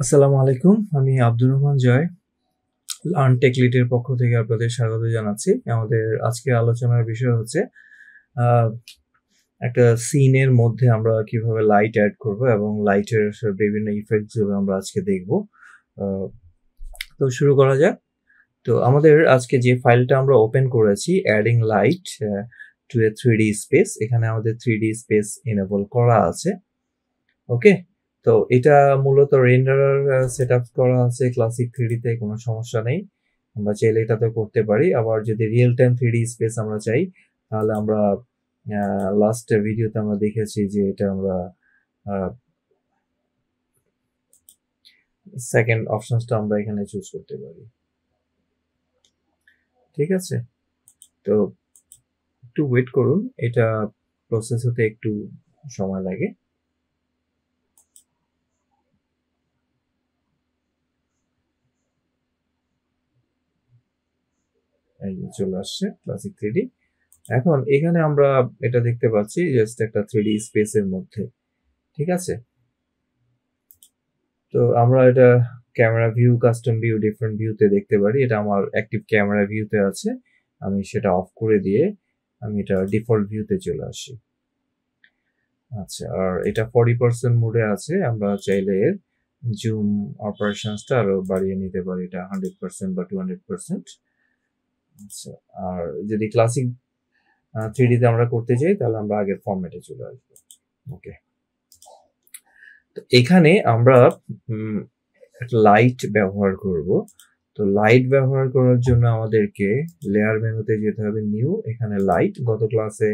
আসসালামু আলাইকুম। আমি আব্দুর রহমান জয়। লার্ন টেক লিডের পক্ষ থেকে আপনাদের স্বাগত জানাচ্ছি। আমাদের আজকের আলোচনার বিষয় হচ্ছে আ একটা সিনের মধ্যে আমরা কিভাবে লাইট এড করব এবং লাইটের বিভিন্ন ইফেক্টস গুলো আমরা আজকে দেখব। আ তো শুরু করা যাক। তো আমাদের আজকে যে ফাইলটা আমরা ওপেন করেছি adding light to A 3D space, এখানে আমাদের 3D স্পেস এনেবল করা আছে। ওকে, তো এটা মূলত রেন্ডারার সেটআপ করা আছে ক্লাসিক 3D তে, কোনো সমস্যা নেই। আমরা চাইলে এটাতে করতে পারি। আবার যদি রিয়েল টাইম 3D স্পেস আমরা চাই তাহলে আমরা লাস্ট ভিডিওতে আমরা দেখেছি যে এটা আমরা সেকেন্ড অপশনসটা আমরা এখানে চুজ করতে পারি। ঠিক আছে, তো একটু ওয়েট করুন, এটা প্রসেস হতে একটু সময় লাগে। এই যে চলে আসছে ক্লাসিক 3D। এখন এখানে আমরা এটা দেখতে পাচ্ছি জাস্ট একটা 3D স্পেসের মধ্যে। ঠিক আছে, তো আমরা এটা camera view, custom view, different ভিউতে দেখতে পারি। এটা আমার অ্যাক্টিভ ক্যামেরা ভিউতে আছে, আমি সেটা অফ করে দিয়ে আমি এটা ডিফল্ট ভিউতে চলে আসি। আচ্ছা, আর এটা 40% মোডে আছে। আমরা চাইলে এর জুম অপারেশনসটা আরো বাড়িয়ে নিতে পারি, এটা 100% বা 200%। আচ্ছা, আর যদি ক্লাসিক 3D তে আমরা করতে চাই তাহলে আমরা আগের ফরম্যাটে চলে আসবো। ওকে, তো এখানে আমরা লাইট ব্যবহার করব। তো লাইট ব্যবহার করার জন্য আমাদেরকে লেয়ার মেনুতে যেতে হবে, নিউ, এখানে লাইট। গত ক্লাসে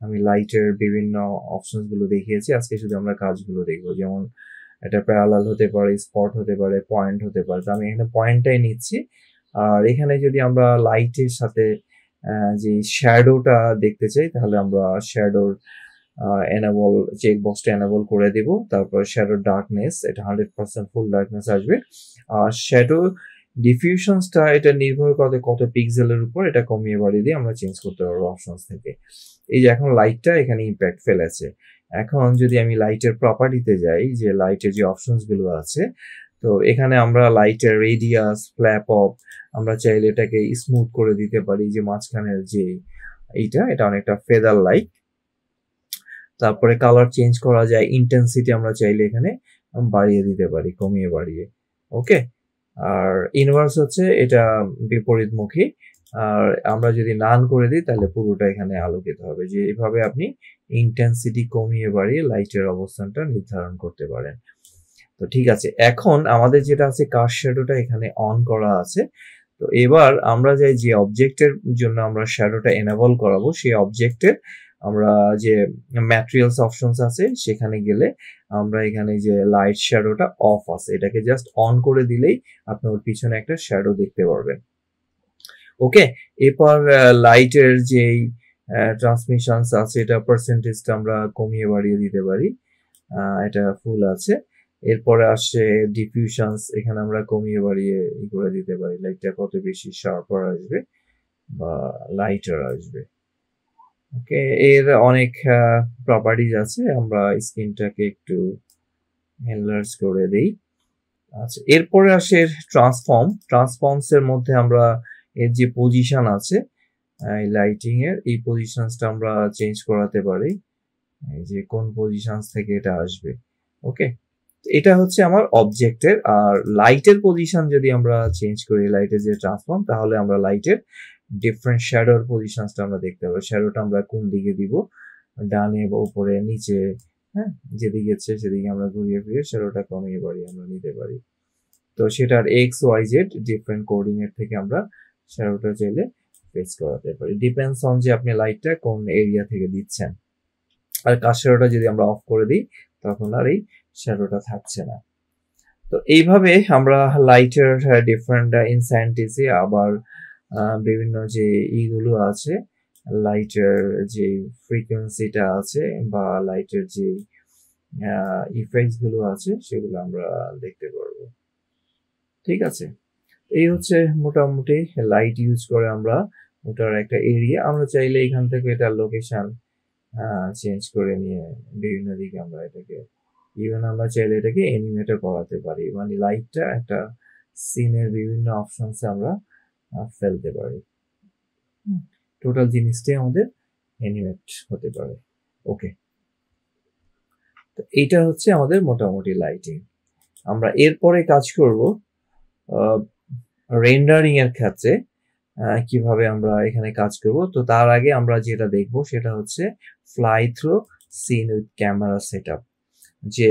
আমি লাইটের বিভিন্ন অপশনস গুলো দেখিয়েছি, আজকে শুধু আমরা কাজগুলো দেখবো। যেমন এটা প্যারালাল হতে পারে, স্পট হতে পারে, পয়েন্ট হতে পারে। তো আমি এখানে পয়েন্টটাই নিচ্ছি। আর এখানে যদি আমরা লাইটের সাথে যে শ্যাডোটা দেখতে চাই তাহলে আমরা শ্যাডোর এনেবল চেক বক্সটা এনেবল করে দিব। তারপর শ্যাডো ডার্কনেস, এটা 100% ফুল ডার্কনেস আসবে। আর শ্যাডো ডিফিউশনসটা এটা নির্ভর করে কত পিক্সেলের উপর, এটা কমিয়ে বাড়িয়ে দিয়ে আমরা চেঞ্জ করতে পারবো অপশনস থেকে। এই যে এখন লাইটটা এখানে ইম্প্যাক্ট ফেলেছে। এখন যদি আমি লাইটের প্রপার্টিতে যাই, যে লাইটের যে অপশনস গুলো আছে, তো এখানে আমরা লাইটের রেডিয়াস, ফ্ল্যাপ অফ, আমরা চাইলে এটাকে স্মুথ করে দিতে পারি, যে মাঝখানের যে এটা অনেকটা ফেদার লাইক। তারপরে কালার চেঞ্জ করা যায়, ইন্টেন্সিটি আমরা চাইলে এখানে বাড়িয়ে দিতে পারি, কমিয়ে বাড়িয়ে। ওকে, আর ইনভার্স হচ্ছে এটা বিপরীতমুখী। আর আমরা যদি নান করে দিই তাহলে পুরোটা এখানে আলোকিত হবে। যে এভাবে আপনি ইন্টেন্সিটি কমিয়ে বাড়িয়ে লাইটের অবস্থানটা নির্ধারণ করতে পারেন। তো ঠিক আছে, এখন আমাদের যেটা আছে কার শ্যাডোটা এখানে অন করা আছে। তো এবার আমরা যাই যে অবজেক্টের জন্য আমরা শ্যাডোটা এনেবল করাবো, সেই অবজেক্টের আমরা যে ম্যাটেরিয়ালস অপশনস আছে সেখানে গেলে আমরা এখানে যে লাইট শ্যাডোটা অফ আছে, এটাকে জাস্ট অন করে দিলেই আপনি ওর পিছনে একটা শ্যাডো দেখতে পারবেন। ওকে, এরপর লাইটের যেই ট্রান্সমিশনস আছে এটা পার্সেন্টেজটা আমরা কমিয়ে বাড়িয়ে দিতে পারি, এটা ফুল আছে। এরপরে আসছে ডিফিউশনস, এখানে আমরা কমিয়ে বাড়িয়ে করে দিতে পারি, লাইটটা কত বেশি শার্পার আসবে বা লাইটার আসবে। ওকে, এর অনেক প্রপার্টিজ আছে, আমরা স্ক্রিনটাকে একটু এনলার্জ করে দেই। আচ্ছা, এরপরে আসে ট্রান্সফর্মস এর মধ্যে আমরা এর যে পজিশন আছে এই লাইটিং এর, এই পজিশনসটা আমরা চেঞ্জ করাতে পারি, এই যে কোন পজিশনস থেকে এটা আসবে। ওকে, এটা হচ্ছে আমার অবজেক্টের। আর লাইটের পজিশন যদি আমরা চেঞ্জ করি, লাইটের যে ট্রান্সফর্ম, তাহলে আমরা লাইটের ডিফারেন্ট শ্যাডোর পজিশনসটা আমরা দেখতে পাবো। শ্যাডোটা আমরা কোন দিকে দিব, ডানে বা উপরে, নিচে, হ্যাঁ, যেদিকে ইচ্ছে সেদিকে আমরা ঘুরিয়ে ফিরে শ্যাডোটা কমিয়ে বাড়িয়ে আমরা নিতে পারি। তো সেটার x y z different coordinate থেকে আমরা শ্যাডোটা চাইলে ফেস করাতে পারি, ডিপেন্ডস অন যে আপনি লাইটটা কোন এরিয়া থেকে দিচ্ছেন। আর কার শ্যাডোটা যদি আমরা অফ করে দিই তখন আর এই শ্যাডোটা থাকছে না। তো এইভাবে আমরা লাইটের ডিফারেন্ট ইনসেন্টিভে আবার বিভিন্ন যে ইগুলো আছে, লাইটের যে ফ্রিকোয়েন্সিটা আছে বা লাইটের যে ইফেক্টস গুলো আছে সেগুলো আমরা দেখতে পারবো। ঠিক আছে, এই হচ্ছে মোটামুটি লাইট ইউজ করে আমরা ওটার একটা এরিয়া। আমরা চাইলে এখান থেকে এটার লোকেশন চেঞ্জ করে নিয়ে বিভিন্ন দিকে আমরা এটাকে ইভেন আমরা চাইলে এটাকে অ্যানিমেটও করাতে পারি, মানে লাইটটা একটা সিনের বিভিন্ন অপশনসে আমরা ফেলতে পারি। টোটাল জিনিসটাই আমাদের অ্যানিমেট হতে পারে। ওকে, তো এইটা হচ্ছে আমাদের মোটামুটি লাইটিং। আমরা এরপরে কাজ করব রেন্ডারিং এর ক্ষেত্রে কিভাবে আমরা এখানে কাজ করব। তো তার আগে আমরা যেটা দেখব সেটা হচ্ছে fly through scene with camera setup, যে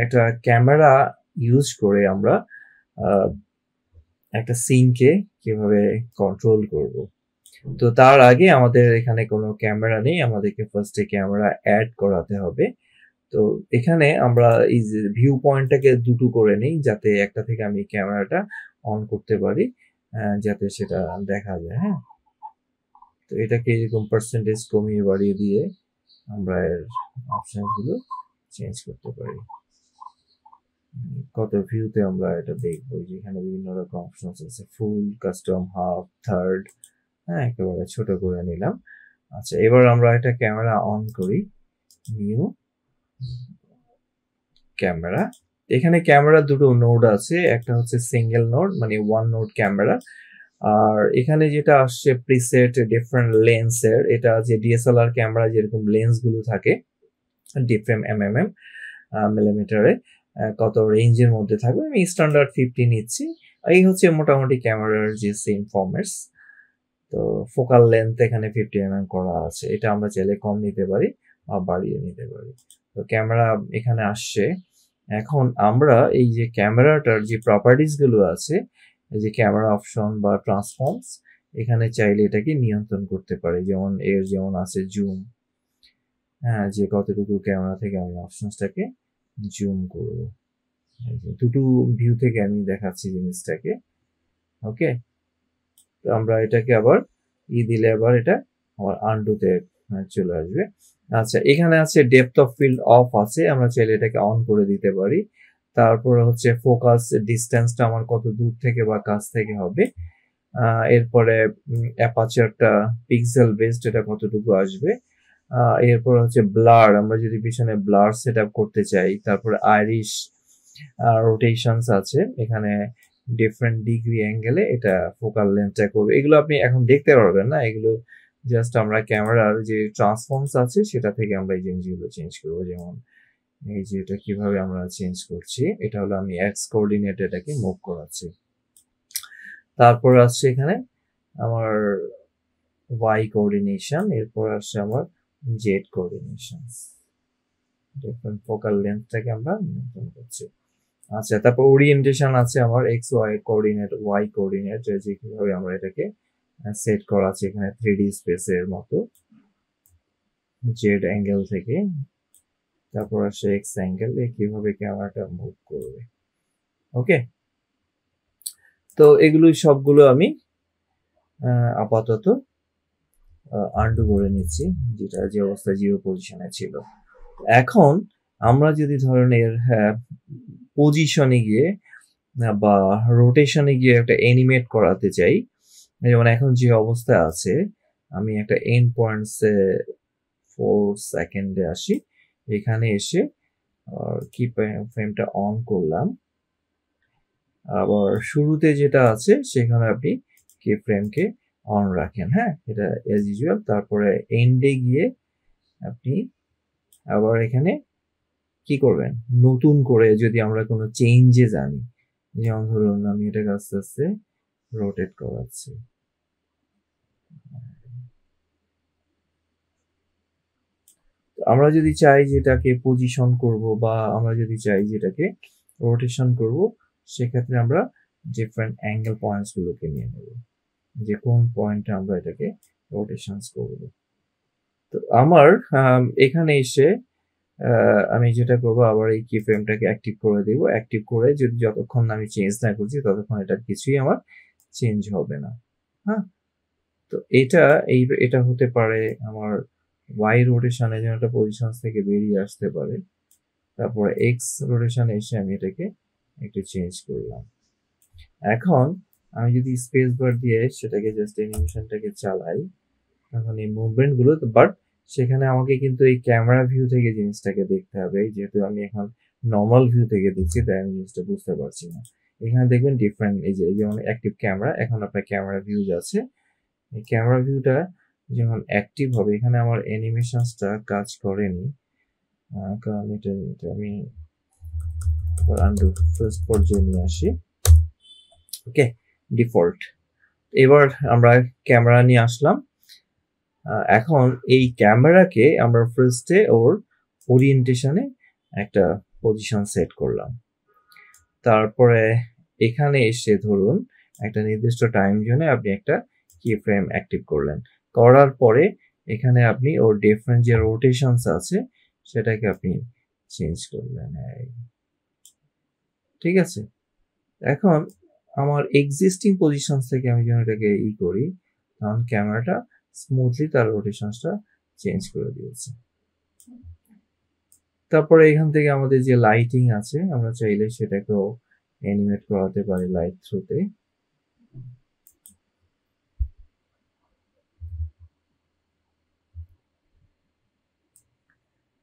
একটা ক্যামেরা ইউজ করে আমরা একটা সিনকে কিভাবে কন্ট্রোল করব। তো তার আগে আমাদের এখানে কোনো ক্যামেরা নেই, আমাদেরকে ফার্স্টে ক্যামেরা অ্যাড করাতে হবে। তো এখানে আমরা এই যে ভিউ পয়েন্টটাকে দুটো করে নিই, যাতে একটা থেকে আমি ক্যামেরাটা অন করতে পারি, যাতে সেটা দেখা যায়। হ্যাঁ, তো এটাকে এরকম পার্সেন্টেজ কমিয়ে বাড়িয়ে দিয়ে আমরা এর অপশনগুলো চেঞ্জ করতে পারি। কত ভিউতে আমরা এটা দেখবো, যেখানে বিভিন্ন রকম অপশন আছে, ফুল, কাস্টম, হাফ, থার্ড। হ্যাঁ, একেবারে ছোট করে নিলাম। আচ্ছা, এবার আমরা একটা ক্যামেরা অন করি, নিউ ক্যামেরা। এখানে ক্যামেরা দুটো নোড আছে, একটা হচ্ছে সিঙ্গেল নোড মানে ওয়ান নোড ক্যামেরা, আর এখানে যেটা আসছে প্রিসেট ডিফারেন্ট লেন্সের, এটা যে ডিএসএলআর ক্যামেরা যেরকম লেন্স গুলো থাকে ডিফারেন্ট মিলিমিটারে কত রেঞ্জের মধ্যে থাকবে, আমি স্ট্যান্ডার্ড 50 নিচ্ছি। এই হচ্ছে মোটামুটি ক্যামেরার যে সেম ফরম্যাটস। তো ফোকাল লেন্থ এখানে 50 করা আছে, এটা আমরা চাইলে কম নিতে পারি বা বাড়িয়ে নিতে পারি। তো ক্যামেরা এখানে আসছে। এখন আমরা এই যে ক্যামেরাটার যে প্রপার্টিস গুলো আছে, এই যে ক্যামেরা অপশন বা ট্রান্সফর্মস, এখানে চাইলে এটাকে নিয়ন্ত্রণ করতে পারি। যেমন যেমন আছে জুম, হ্যাঁ, যে কতটুকু ক্যামেরা থেকে আমি অপশনসটাকে জুম করব। দুটো ভিউ থেকে আমি দেখাচ্ছি জিনিসটাকে। ওকে, তো আমরা এটাকে আবার দিলে আবার এটা আমার আনডুতে চলে আসবে। আচ্ছা, এখানে আছে ডেপথ অফ ফিল্ড অফ আছে, আমরা চাইলে এটাকে অন করে দিতে পারি। তারপর হচ্ছে ফোকাস ডিস্টেন্সটা আমার কত দূর থেকে বা কাছ থেকে হবে। এরপরে অ্যাপারচারটা পিক্সেল বেসড, এটা কতটুকু আসবে। এরপর হচ্ছে ব্লার, আমরা যদি পিছনে ব্লার সেট আপ করতে চাই। তারপরে আইরিশ রোটেশনস আছে, এখানে ডিফারেন্ট ডিগ্রি অ্যাঙ্গেলে এটা ফোকাল লেন্থটা করবে। এগুলো আপনি এখন দেখতে পারবেন না, এগুলো জাস্ট আমরা ক্যামেরার যে ট্রান্সফর্মস আছে সেটা থেকে আমরা এই জিনিসগুলো চেঞ্জ করবো। যেমন এই যে এটা কিভাবে আমরা চেঞ্জ করছি, এটা হলো আমি এক্স কোঅর্ডিনেট এটাকে মুভ করাচ্ছি। তারপর আসছে এখানে আমার ওয়াই কোঅর্ডিনেশন, এরপর আসছে আমার জেড কোঅর্ডিনেশন, ডিফারেন্ট ফোকাল লেন্থটাকে আমরা নিয়ন্ত্রণ করছি। আচ্ছা, তারপর ওরিয়েন্টেশন আছে আমার x y coordinate, y coordinate, যে কিভাবে আমরা এটাকে সেট করা আছে এখানে 3D স্পেসের মতো, জেড অ্যাঙ্গেল থেকে। তারপর আসে এক্স অ্যাঙ্গেল, কিভাবে ক্যামেরাটা মুভ করবে। ওকে, তো এগুলো সবগুলো আমি আপাতত আনডু করে নিচ্ছি, যেটা যে অবস্থা জিরো পজিশনে ছিল। এখন আমরা যদি ধরেন এর পজিশনে গিয়ে বা রোটেশনে গিয়ে একটা অ্যানিমেট করাতে চাই, যেমন এখন যে অবস্থা আছে, আমি একটা এন্ড পয়েন্টসে 4 সেকেন্ডে আসি, এখানে এসে কি ফ্রেমটা অন করলাম। আবার শুরুতে যেটা আছে সেখানে আপনি কি ফ্রেমকে অন রাখেন, হ্যাঁ, এটা এজ ইউজুয়াল। তারপরে এন্ডে গিয়ে আপনি আবার এখানে কি করবেন, নতুন করে যদি আমরা কোনো চেঞ্জে জানি, যেমন ধরুন আমি এটাকে আস্তে আস্তে রোটেট করাচ্ছি। আমরা যদি চাই যেটাকে পজিশন করব বা আমরা যদি চাই যেটাকে রোটেশন করব, সেক্ষেত্রে আমরা ডিফারেন্ট অ্যাঙ্গেল পয়েন্টস গুলোকে নিয়ে নেব, যে কোন পয়েন্টে আমরা এটাকে রোটেশনস করব। তো আমার এখানে এসে আমি যেটা করব, আবার এই কি ফ্রেমটাকে অ্যাক্টিভ করে দেব। অ্যাক্টিভ করে যদি যতক্ষণ আমি চেঞ্জ না করছি ততক্ষণ এটা কিছুই আমার চেঞ্জ হবে না। হ্যাঁ, তো এটা হতে পারে আমার ওয়াই রোটেশনে, যেন একটা পজিশন থেকে বেরিয়ে আসতে পারে। তারপরে এক্স রোটেশনে এসে আমি এটাকে একটু চেঞ্জ করলাম। এখন আমি যদি স্পেস বার দিয়ে সেটাকে জাস্ট অ্যানিমেশনটাকে চালাই, তখন এই মুভমেন্ট গুলো, বাট সেখানে আমাকে কিন্তু এই ক্যামেরা ভিউ থেকে জিনিসটাকে দেখতে হবে, যেহেতু আমি এখন নর্মাল ভিউ থেকে দেখছি, তাই আমি জিনিসটা বুঝতে পারছি না। এখানে দেখবেন ডিফারেন্ট, এই যে যেমন অ্যাক্টিভ ক্যামেরা, এখন আপনার ক্যামেরা ভিউ আছে। এই ক্যামেরা ভিউটা যখন অ্যাক্টিভ হবে, এখানে আমার অ্যানিমেশনসটা কাজ করেনি, কারণ এটা আমি আন্ডু ফার্স্ট পর্যায়ে নিয়ে আসি। ওকে, ডিফল্ট। এবার আমরা ক্যামেরা নিয়ে আসলাম। এখন এই ক্যামেরাকে আমরা ফার্স্টে ওর ওরিয়েন্টেশনে একটা পজিশন সেট করলাম। তারপরে এখানে এসে ধরুন একটা নির্দিষ্ট টাইম জোনে আপনি একটা কি ফ্রেম অ্যাক্টিভ করলেন, করার পরে এখানে আপনি ওর ডিফারেন্ট যে রোটেশনস আছে সেটাকে আপনি চেঞ্জ করলেন। ঠিক আছে, এখন আমার এক্সিস্টিং পজিশন থেকে আমি যখন এটাকে করি, তখন ক্যামেরাটা স্মুথলি তার রোটেশনসটা চেঞ্জ করে দিয়েছে। তারপরে এখান থেকে আমাদের যে লাইটিং আছে, আমরা চাইলে সেটাকেও অ্যানিমেট করাতে পারি লাইট থ্রুতে।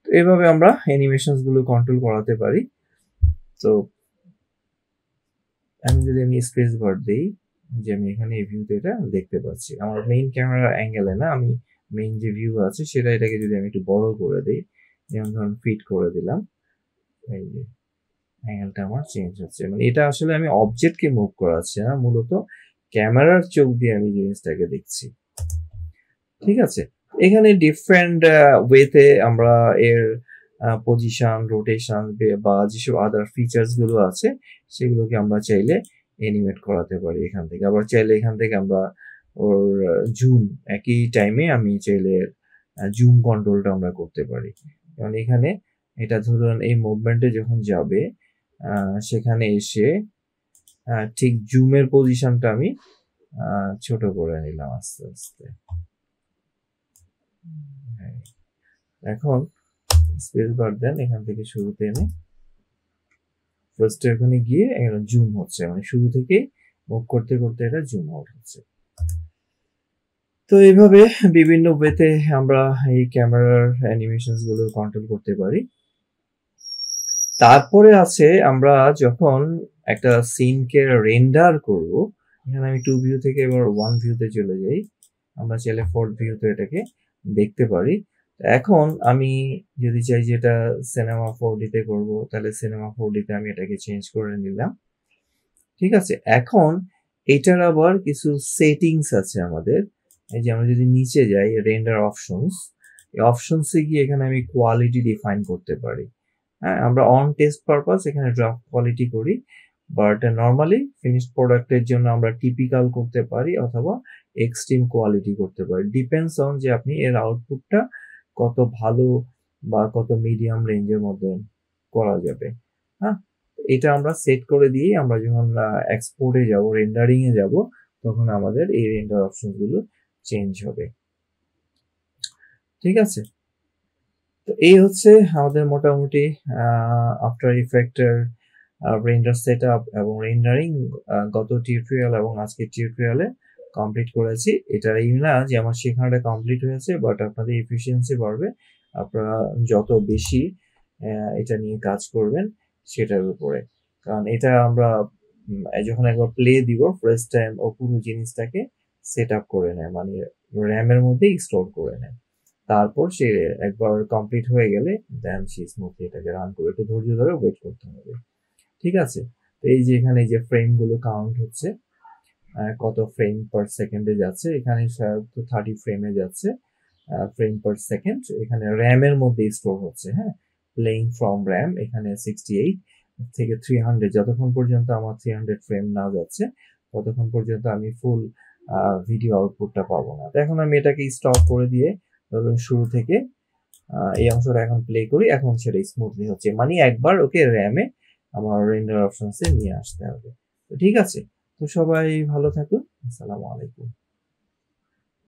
তো এভাবে আমরা অ্যানিমেশনস গুলো কন্ট্রোল করাতে পারি। তো আমি যদি স্পেস বার দিই, যে আমি এখানে এই ভিউতে এটা দেখতে পাচ্ছি, আমার মেইন ক্যামেরা অ্যাঙ্গেলে না, আমি মেইন যে ভিউ আছে সেটা, এটাকে যদি আমি একটু বড় করে দিই, যেমন ধরুন ফিট করে দিলাম, এই যে অ্যাঙ্গেলটা আমার চেঞ্জ হচ্ছে। মানে এটা আসলে আমি অবজেক্টকে মুভ করাচ্ছি না, মূলত ক্যামেরার চোখ দিয়ে আমি জিনিসটাকে দেখছি। ঠিক আছে, এখানে ডিফারেন্ট ওয়েতে আমরা এর পজিশন, রোটেশন বা যেসব আদার ফিচার্স গুলো আছে সেগুলোকে আমরা চাইলে অ্যানিমেট করাতে পারি এখান থেকে। আবার চাইলে এখান থেকে আমরা ওর জুম, একই টাইমে আমি চাইলে জুম কন্ট্রোলটা আমরা করতে পারি। কারণ এখানে এটা ধরুন এই মুভমেন্টে যখন যাবে, সেখানে এসে ঠিক জুমের পজিশনটা আমি ছোট করে নিলাম আস্তে আস্তে। এখন স্পেস বার দেন, এখান থেকে শুরুতে এনে ফার্স্ট এখানে গিয়ে জুম হচ্ছে, মানে শুরু থেকে মুভ করতে করতে এটা জুম আউট হচ্ছে। তো এইভাবে বিভিন্ন ওয়েতে আমরা এই ক্যামেরার অ্যানিমেশনস গুলো কন্ট্রোল করতে পারি। তারপরে আছে আমরা যখন একটা সিনকে রেন্ডার করব, এখানে আমি 2 ভিউ থেকে এবার 1 ভিউতে চলে যাই, আমরা চাইলে 4th ভিউতে এটাকে দেখতে পারি। এখন আমি যদি চাই যে এটা সিনেমা 4D তে করবো, তাহলে সিনেমা 4D তে আমি এটাকে চেঞ্জ করে নিলাম। ঠিক আছে, এখন এটার আবার কিছু সেটিংস আছে আমাদের। এই যে আমরা যদি নিচে যাই রেন্ডার অপশনস, এই অপশনসে গিয়ে এখানে আমি কোয়ালিটি ডিফাইন করতে পারি। হ্যাঁ, আমরা অন টেস্ট পারপাস এখানে ড্রাফট কোয়ালিটি করি, বাট নর্মালি ফিনিশড প্রোডাক্টের জন্য আমরা টিপিক্যাল করতে পারি অথবা এক্সট্রিম কোয়ালিটি করতে পারি। ডিপেন্ডস অন যে আপনি এর আউটপুটটা কত ভালো বা কত মিডিয়াম রেঞ্জের মধ্যে করা যাবে। হ্যাঁ, এটা আমরা সেট করে দিয়ে আমরা যখন এক্সপোর্টে যাব, রেন্ডারিং এ যাব, তখন আমাদের এই রেন্ডার অপশন গুলো চেঞ্জ হবে। ঠিক আছে, তো এই হচ্ছে আমাদের মোটামুটি আফটার ইফেক্টের রেন্ডার সেটআপ এবং রেন্ডারিং গত টিউটোরিয়াল এবং আজকের টিউটোরিয়ালে কমপ্লিট করেছি। এটা এই না যে আমার শেখানোটা কমপ্লিট হয়েছে, বাট আপনাদের এফিসিয়েন্সি বাড়বে আপনারা যত বেশি এটা নিয়ে কাজ করবেন সেটার উপরে। কারণ এটা আমরা যখন একবার প্লে দিব, ফার্স্ট টাইম ও পুরো জিনিসটাকে সেট আপ করে নেয়, মানে র্যামের মধ্যেই স্টোর করে নেয়। তারপর সে একবার কমপ্লিট হয়ে গেলে দেন সে স্মুথলি এটাকে রান করবে। একটু ধৈর্য ধরে ওয়েট করতে হবে। ঠিক আছে, তো এই যে এখানে যে ফ্রেম গুলো কাউন্ট হচ্ছে, কত ফ্রেম পার সেকেন্ডে যাচ্ছে, এখানে 30 ফ্রেমে যাচ্ছে ফ্রেম পার সেকেন্ড। এখানে র্যামের মধ্যে স্টোর হচ্ছে। হ্যাঁ, প্লেইং ফ্রম র্যাম, এখানে 68 থেকে 300, যতক্ষণ পর্যন্ত আমার 300 ফ্রেম না যাচ্ছে ততক্ষণ পর্যন্ত আমি ফুল ভিডিও আউটপুটটা পাবো না। তো এখন আমি এটাকে স্টপ করে দিয়ে ধরুন শুরু থেকে এই অংশটা এখন প্লে করি, এখন সেটা স্মুথলি হচ্ছে, মানে একবার ওকে র্যামে আমার রেন্ডার অপশনসে নিয়ে আসতে হবে। তো ঠিক আছে, তো সবাই ভালো থাকুন, আসসালামু আলাইকুম।